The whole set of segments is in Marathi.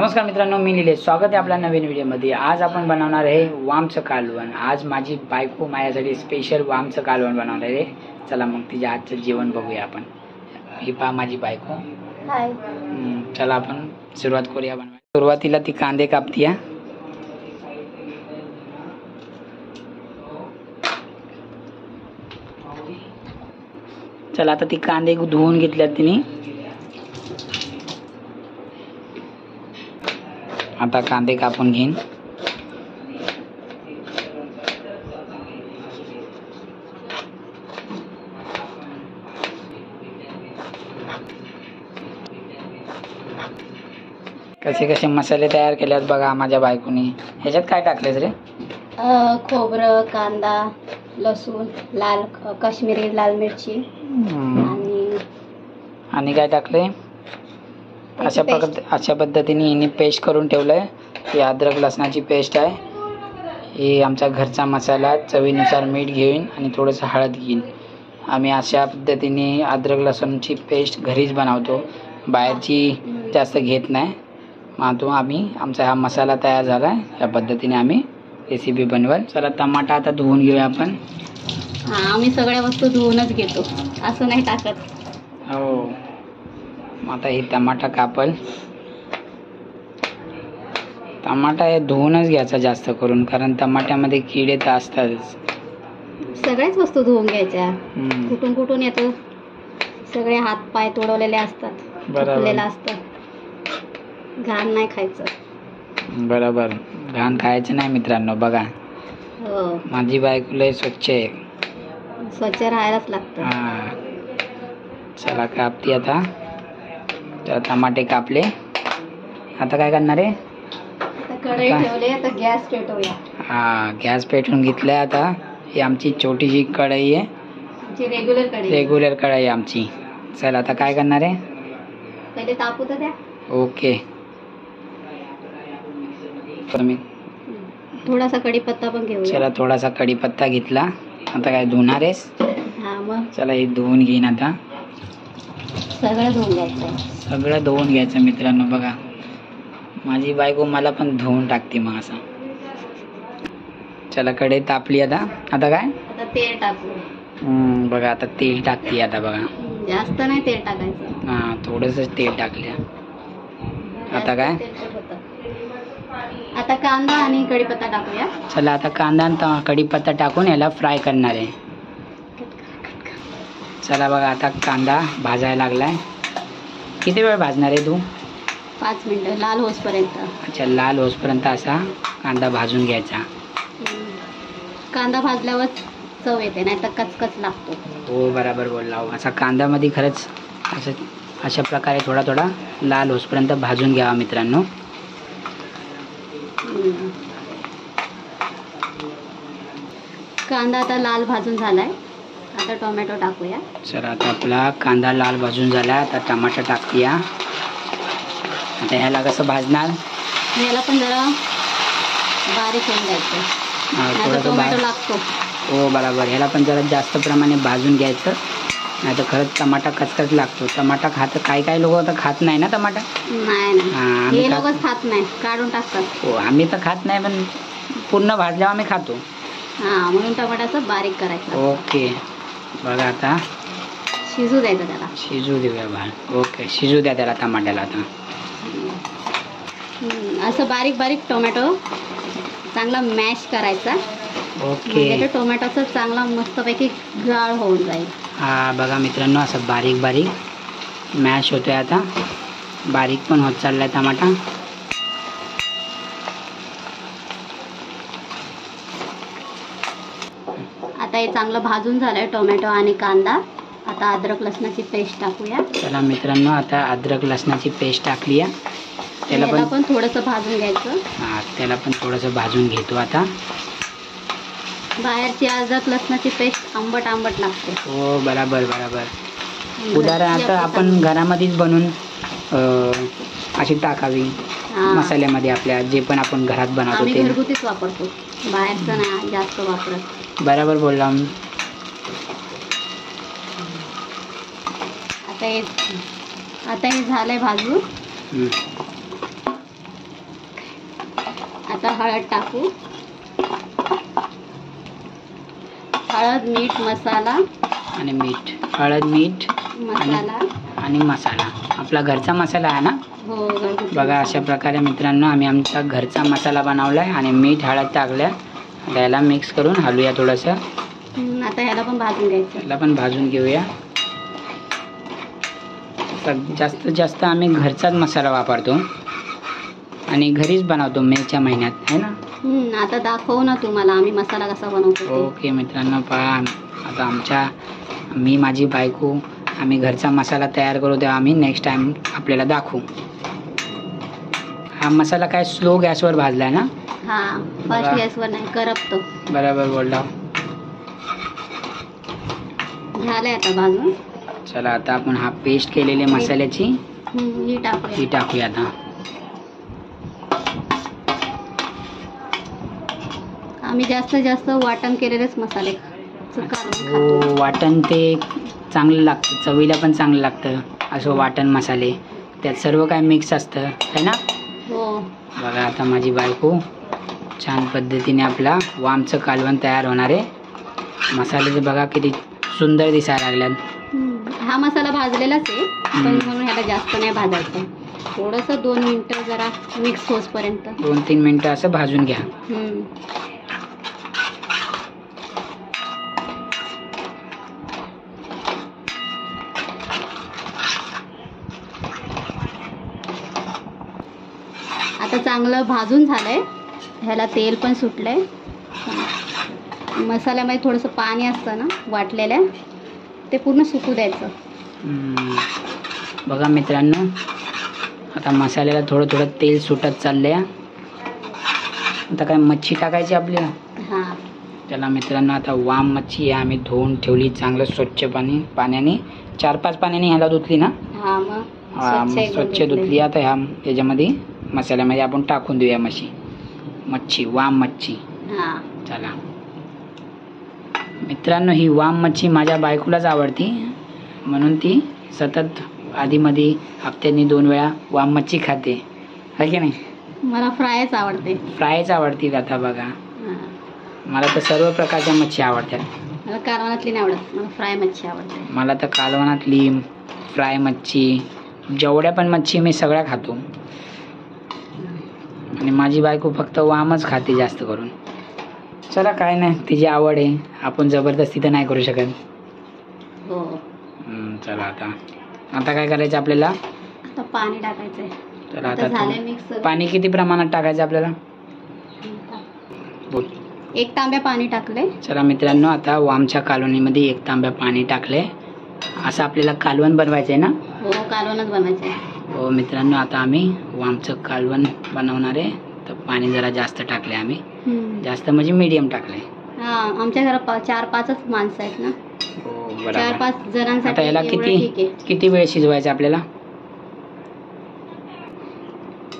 नमस्कार मित्रांनो, मी निलेश. स्वागत आहे आपल्या नवीन व्हिडिओमध्ये. आज आपण बनवणार आहे वामचं कालवण. आज माझी बायको माझ्यासाठी स्पेशल वामचं कालवण बनवणार आहे. चला मग तिच्या आजचं जेवण बघूया आपण. ही पहा माझी बायको. हाय. चला आपण सुरुवात करूया बनवायला. सुरुवातीला ती कांदे कापतीया. चला आता ती कांदे धुवून घेतल्यात तिने. आता कांदे कापून घेईन. कसे कसे मसाले तयार केलेत बघा माझ्या बायकोनी. ह्याच्यात काय टाकलेस रे? खोबरं, कांदा, लसूण, काश्मीरी लाल मिरची आणि काय टाकले? अशा पद्धतीने हिने पेस्ट करून ठेवलंय. ही अद्रक लसणाची पेस्ट आहे. ही आमचा घरचा मसाला. चवीनुसार मीठ घेईन आणि थोडंसं हळद घेईन. आम्ही अशा पद्धतीने अद्रक लसूणची पेस्ट घरीच बनवतो, बाहेरची जास्त घेत नाही. मग आमचा हा मसाला तयार झाला आहे. या पद्धतीने आम्ही रेसिपी बनवल. चला टमाटा आता धुवून घेऊया आपण. आम्ही सगळ्या वस्तू धुवूनच घेतो, असं नाही टाकत. हो, आता हे टमाटा कापल. टमाटा हे धुवूनच घ्यायचा जास्त करून, कारण टमाट्यामध्ये किडे तर असतातच. सगळ्याच वस्तू धुवून घ्यायच्या. कुठून कुठून येतो, सगळे हात पाय तोडवलेले असतात, फुटलेले असतात. घाण नाही खायचं. बरोबर, घाण खायचं नाही मित्रांनो. बघा माझी बायको लय स्वच्छ आहे. स्वच्छ राहायलाच लागतं. चला कापते आता. तर टमाटे कापले. आता काय करणार आहे? कढई ठेवली. आता गॅस पेटवूया. गॅस पेटवून घेतलाय. आता ही आमची छोटीशी कढई आहे. रेग्युलर कढई आमची. चला आता काय करणार आहे? पहिले तापू तर द्या. ओके. थोडासा कढीपत्ता पण घेऊया. चला थोडासा कढीपत्ता घेतला. आता काय धुणार आहेस? मग चला हे धुवून घेईन आता. सगळं धुवून घ्यायचं. सगळं धुवून घ्यायचं मित्रांनो. बघा माझी बायको मला पण धुवून टाकते मग असं. चला कढई तापली. आता काय? आता तेल टाकू. बघा आता तेल टाकते. आता बघा जास्त नाही तेल टाकायचं. थोडंसं तेल टाकलं. आता काय? आता कांदा आणि कढीपत्ता टाकूया. चला आता कांदा आणि कढीपत्ता टाकून याला फ्राय करणार आहे. चला बघा आता कांदा भाजायला लागलाय. किती वेळ भाजणार आहे तू? 5 मिनिटं, लाल होसपर्यंत. अच्छा, लाल होसपर्यंत असा कांदा भाजून घ्यायचा. कांदा भाजल्यावर चव येते, नाही तर कचकच लागतो. हो, बरोबर बोलला. असा कांद्यामध्ये खरंच अशा प्रकारे थोडा लाल होसपर्यंत भाजून घ्यावा मित्रांनो. कांदा आता लाल भाजून झालाय. आता टोमॅटो टाकूया. चला आता आपला कांदा लाल भाजून झाला. आता टमाटर टाकूया. आता ह्याला कसं भाजणार? ह्याला पण जरा बारीक होऊन घ्यायचं. टोमॅटो लागतो. हो बरोबर, ह्याला पण जरा जास्त प्रमाणे भाजून घ्यायचं, नाही तर खरंच टमाटा कचकच लागतो. टमाटा काही लोक आता खात नाही ना टमाटा. नाही, हे लोकच खात नाही, काढून टाकतात. हो, आम्ही तर खात नाही, पण पूर्ण भाजल्यावर आम्ही खातो. म्हणून टमाटाचं बारीक करायचं. ओके. बघा आता शिजू द्यायचं त्याला. शिजू देऊया बा. ओके, शिजू द्या त्याला टमाट्याला. आता असं बारीक टोमॅटो चांगला मॅश करायचा. ओके. टोमॅटोचं चांगला मस्तपैकी गाळ होऊन जाईल. बघा मित्रांनो, असं बारीक मॅश होतोय. आता बारीक पण होत चाललाय टमाटा. आता हे चांगलं भाजून झालंय टोमॅटो आणि कांदा. आता अद्रक लसणाची पेस्ट टाकूया. चला मित्रांनो, आता अद्रक लसणाची पेस्ट टाकली आहे. त्याला पण थोडंसं भाजून घ्यायचं. त्याला पण थोडंसं भाजून घेतो. आता बाहेरची अद्रक लसणाची पेस्ट आंबट लागते. हो बरोबर. उदाहरण आता आपण घरामध्येच बनवून अशी टाकावी मसाल्यामध्ये. आपल्या जे पण आपण घरात बनवतो ते घरगुतीच वापरतो, बाहेरचं नाही जास्त वापरत. बरोबर बोलला. आता हे झालंय भाजून. हळद टाकू. हळद, मीठ, मसाला आणि मीठ. हळद, मीठ, मसाला आणि मसाला आपला घरचा मसाला आहे ना. हो, घरगुती बघा मसाला. अशा प्रकारे मित्रांनो आम्ही आमचा घरचा मसाला बनवला आहे आणि मीठ हळद टाकल्या. याला मिक्स करून हलवूया थोडंसं. आता ह्याला पण भाजून घ्यायचं. याला पण भाजून घेऊया. जास्तीत जास्त आम्ही घरचाच मसाला वापरतो आणि घरीच बनवतो मेच्या महिन्यात, है ना. आता दाखवू ना तुम्हाला आम्ही मसाला कसा बनवतो ते. ओके मित्रांनो, पहा आता मी माझी बायको आम्ही घरचा मसाला तयार करू, तेव्हा आम्ही नेक्स्ट टाइम आपल्याला दाखवू. हा मसाला काय स्लो गॅसवर भाजलाय ना. हा, फास्ट गॅसवर नाही, करपतो. बरोबर बोलला. झालंय आता भाजून. चला आता आपण हा पेस्ट केलेली मसाल्याची ही टाकूया आता. आम्ही जास्तीत जास्त वाटण केलेलेच मसाले हो, वाटण ते चांगलं लागतं, चवीला पण चांगलं लागतं. असं वाटण मसाले त्यात सर्व काय मिक्स असतं, है ना. हो. बघा आता माझी बायको छान पद्धतीने आपला वामचं कालवण तयार होणार आहे. मसाल्याचं बघा किती सुंदर दिसायला लागल्यात. हा मसाला भाजलेलाच आहे, पण म्हणून ह्याला जास्त नाही भाजायचं. थोडंसं 2 मिनिटं जरा मिक्स होसपर्यंत 2-3 मिनिटं असं भाजून घ्या. आता चांगलं भाजून झालंय. ह्याला तेल पण सुटलंय. मसाल्यामध्ये थोडंसं पाणी असतं ना वाटलेल्या, ते पूर्ण सुकू द्यायचं. बघा मित्रांनो आता मसाल्याला थोडं थोडं तेल सुटत चाललंय. आता काय मच्छी टाकायची आपल्याला. हां, त्याला मित्रांनो आता वाम मच्छी आम्ही धुवून ठेवली चांगलं स्वच्छ पाण्याने 4-5 पाण्याने ह्याला धुतली ना. हां, मग स्वच्छ धुतली. आता त्याच्यामध्ये मसाल्यामध्ये आपण टाकून देऊया मच्छी, वाम मच्छी. हां, चला मित्रांनो, ही वाम मच्छी माझ्या बायकोलाच आवडती, म्हणून ती सतत आधीमध्ये हप्त्यानी 2 वेळा वाम मच्छी खाते, है की नाही. मला फ्रायच आवडते. फ्रायच आवडती. आता बघा मला तर सर्व प्रकारच्या मच्छी आवडतात. मला कालवणातली नाही आवडत, मला फ्राय मच्छी आवडते. मला तर कालवणातली, फ्राय मच्छी, जेवढ्या पण मच्छी मी सगळ्या खातो. आणि माझी बायको फक्त वामच खाते जास्त करून. चला काय नाही, तिची आवड आहे, आपण जबरदस्ती तर नाही करू शकत. हो. चला आता काय करायचं आपल्याला. आता पाणी टाकायचंय. चला आता झालंय मिक्स. पाणी किती प्रमाणात टाकायचं आपल्याला. बोल. 1 तांब्या पाणी टाकले. चला मित्रांनो आता वामच्या कालवणीमध्ये 1 तांब्या पाणी टाकले. असं आपल्याला कालवण बनवायचं आहे ना. हो, कालवणच बनवायचं आहे. हो मित्रांनो, आता आम्ही वामचं कालवण बनवणार आहे, तर पाणी जरा जास्त टाकले आम्ही. जास्त म्हणजे मीडियम टाकले. हां, आमच्या घरात 4-5च माणसं आहेत ना. हो बरोबर. 4-5 जणांसाठी. आता याला किती वेळ शिजवायचं आपल्याला.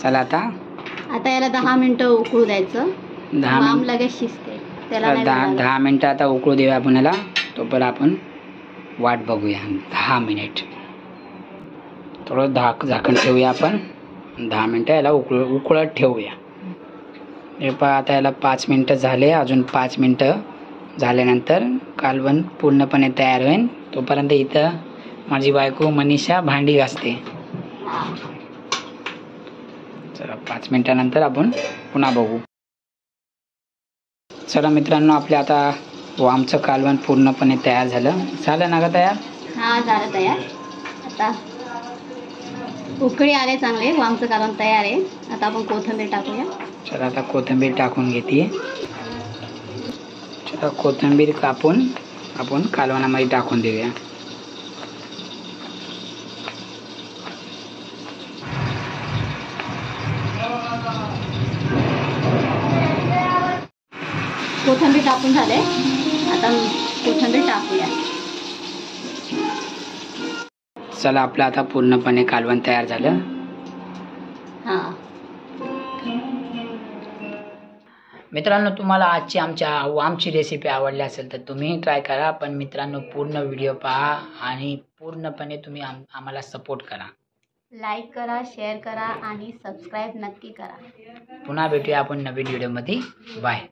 चला आता याला 10 मिनिटं उकळू द्यायचं. 10 लगेच शिजते त्याला. 10 मिनिटं आता उकळू देऊया आपण याला. तोपर्यंत आपण वाट बघूया 10 मिनिट. थोडं झाकण ठेवूया आपण. 10 मिनिटं याला उकळत ठेवूया. हे पहा आता याला 5 मिनिटं झाले. अजून 5 मिनिटं झाल्यानंतर कालवण पूर्णपणे तयार होईल. तोपर्यंत इथं माझी बायको मनीषा भांडी घासते. चला 5 मिनिटानंतर आपण पुन्हा बघू. चला मित्रांनो, आपल्या आता वामचं कालवण पूर्णपणे तयार झालं ना का तयार. हां, झालं तयार. आता उकळी आले चांगले, वामचं कालवण तयार आहे. आता आपण कोथिंबीर टाकूया. चला आता कोथिंबीर टाकून घेते. चला कोथिंबीर कापून आपण कालवणामध्ये टाकून देऊया. कोथिंबीर टाकून झाले. आता कोथिंबीर टाकूया. चला आपलं आता पूर्णपणे कालवण तयार झालं. हां मित्रांनो, तुम्हाला आजची आमच्या वामची रेसिपी आवडली असेल तर तुम्ही ट्राय करा. पण मित्रांनो, पूर्ण व्हिडिओ पहा आणि पूर्णपणे तुम्ही आम्हाला सपोर्ट करा. लाईक करा, शेअर करा आणि सबस्क्राईब नक्की करा. पुन्हा भेटूया आपण नवीन व्हिडिओमध्ये. बाय.